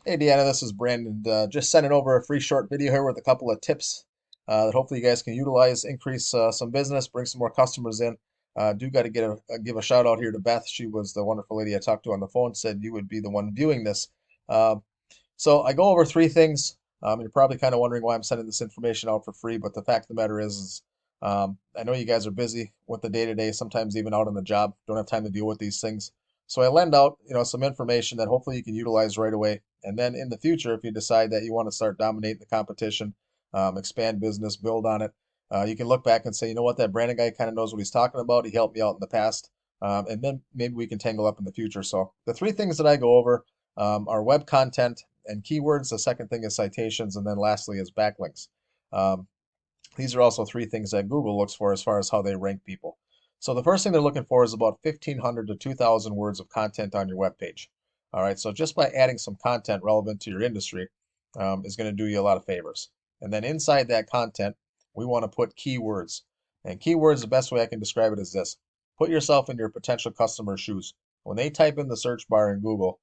Hey Deanna, this is Brandon. Just sending over a free short video here with a couple of tips that hopefully you guys can utilize, increase some business, bring some more customers in. Do got to give a shout out here to Beth. She was the wonderful lady I talked to on the phone. Said you would be the one viewing this. Um, so I go over three things. You're probably kind of wondering why I'm sending this information out for free, but the fact of the matter is, I know you guys are busy with the day to day, sometimes even out on the job, don't have time to deal with these things. So I lend out, some information that hopefully you can utilize right away. And then in the future, if you decide that you want to start dominating the competition, expand business, build on it, you can look back and say, you know what, that Brandon guy kind of knows what he's talking about. He helped me out in the past. And then maybe we can tangle up in the future. So the three things that I go over are web content and keywords. The second thing is citations. And then lastly is backlinks. Um, these are also three things that Google looks for as far as how they rank people. So the first thing they're looking for is about 1,500 to 2,000 words of content on your web page. All right, so just by adding some content relevant to your industry is going to do you a lot of favors. And then inside that content, we want to put keywords. And keywords, the best way I can describe it is this. Put yourself in your potential customer's shoes. When they type in the search bar in Google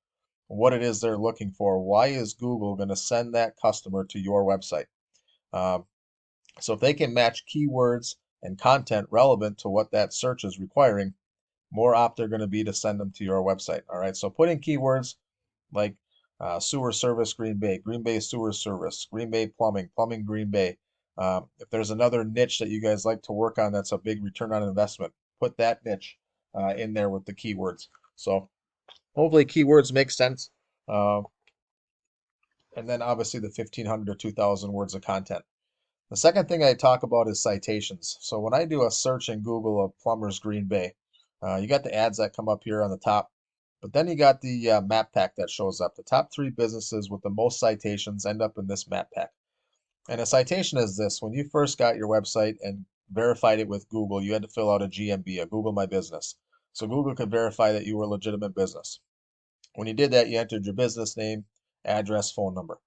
what it is they're looking for, why is Google going to send that customer to your website? Um, so if they can match keywords and content relevant to what that search is requiring, more apt they're going to be to send them to your website. All right. So put in keywords like sewer service Green Bay sewer service, Green Bay plumbing, plumbing Green Bay. If there's another niche that you guys like to work on that's a big return on investment, put that niche in there with the keywords. So hopefully keywords make sense. Uh, and then obviously the 1,500 to 2,000 words of content. The second thing I talk about is citations. So when I do a search in Google of Plumbers Green Bay, you got the ads that come up here on the top, but then you got the map pack that shows up. The top three businesses with the most citations end up in this map pack. And a citation is this: when you first got your website and verified it with Google, you had to fill out a GMB, a Google My Business. So Google could verify that you were a legitimate business. When you did that, you entered your business name, address, phone number.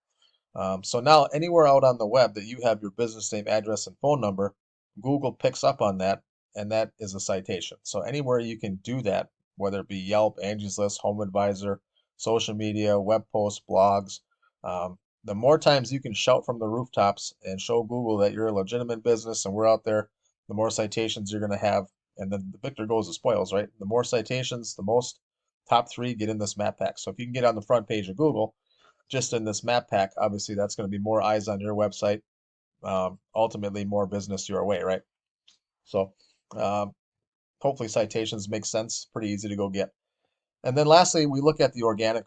So now anywhere out on the web that you have your business name, address, and phone number, Google picks up on that, and that is a citation. So anywhere you can do that, whether it be Yelp, Angie's List, Home Advisor, social media, web posts, blogs, the more times you can shout from the rooftops and show Google that you're a legitimate business and we're out there, the more citations you're going to have. And then the victor goes the spoils, right? The more citations, the most top three get in this map pack. So if you can get on the front page of Google, just in this map pack, obviously that's going to be more eyes on your website, ultimately more business your way, right? So um, hopefully citations make sense, pretty easy to go get. And then lastly, we look at the organic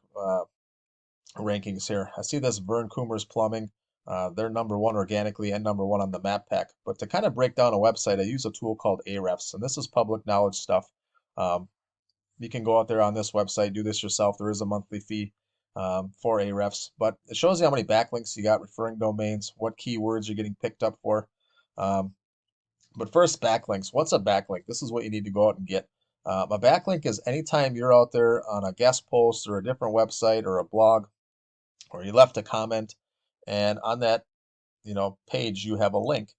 rankings here. I see this Vern Coomer's Plumbing. They're number one organically and number one on the map pack. But to kind of break down a website, I use a tool called Ahrefs, and this is public knowledge stuff. Um, you can go out there on this website, do this yourself. There is a monthly fee for Ahrefs, but it shows you how many backlinks you got, referring domains, what keywords you're getting picked up for. Um, but first, backlinks. What's a backlink? This is what you need to go out and get. A backlink is anytime you're out there on a guest post or a different website or a blog, or you left a comment, and on that page you have a link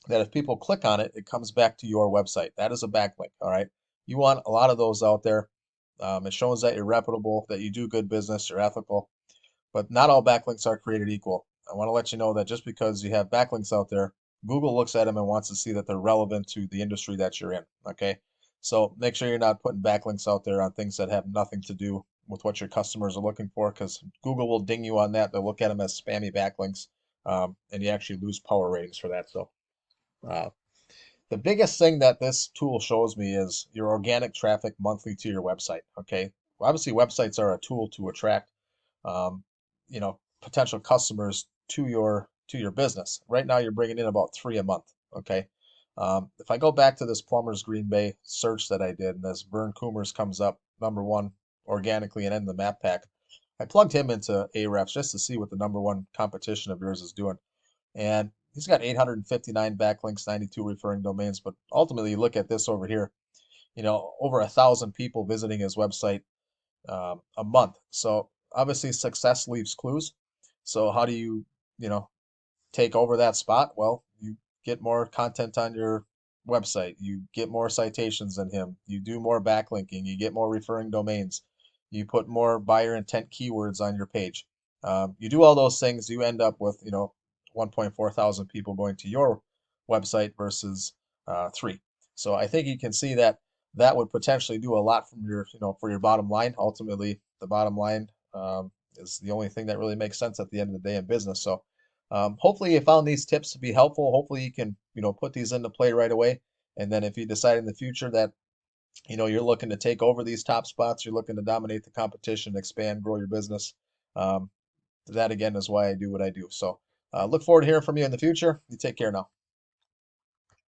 that if people click on it, it comes back to your website. That is a backlink. All right. You want a lot of those out there. It shows that you're reputable, that you do good business, you're ethical, but not all backlinks are created equal. I want to let you know that just because you have backlinks out there, Google looks at them and wants to see that they're relevant to the industry that you're in. Okay. So make sure you're not putting backlinks out there on things that have nothing to do with what your customers are looking for, because Google will ding you on that. They'll look at them as spammy backlinks, and you actually lose power ratings for that. So, uh, the biggest thing that this tool shows me is your organic traffic monthly to your website. Okay. Well, obviously, websites are a tool to attract, um, potential customers to your business. Right now, you're bringing in about three a month. Okay. If I go back to this Plumbers Green Bay search that I did, and this Vern Coomers comes up number one organically and in the map pack, I plugged him into Ahrefs just to see what the number one competition of yours is doing. And he's got 859 backlinks, 92 referring domains. But ultimately, you look at this over here, over 1,000 people visiting his website a month. So obviously, success leaves clues. So how do you know, take over that spot? Well, you get more content on your website, you get more citations than him, you do more backlinking, you get more referring domains, you put more buyer intent keywords on your page. You do all those things, you end up with 1.4 thousand people going to your website versus three. So I think you can see that that would potentially do a lot from your for your bottom line. Ultimately, the bottom line is the only thing that really makes sense at the end of the day in business. So hopefully you found these tips to be helpful. Hopefully you can put these into play right away. And then if you decide in the future that you're looking to take over these top spots, you're looking to dominate the competition, expand, grow your business. Um, that again is why I do what I do. So look forward to hearing from you in the future. You take care now.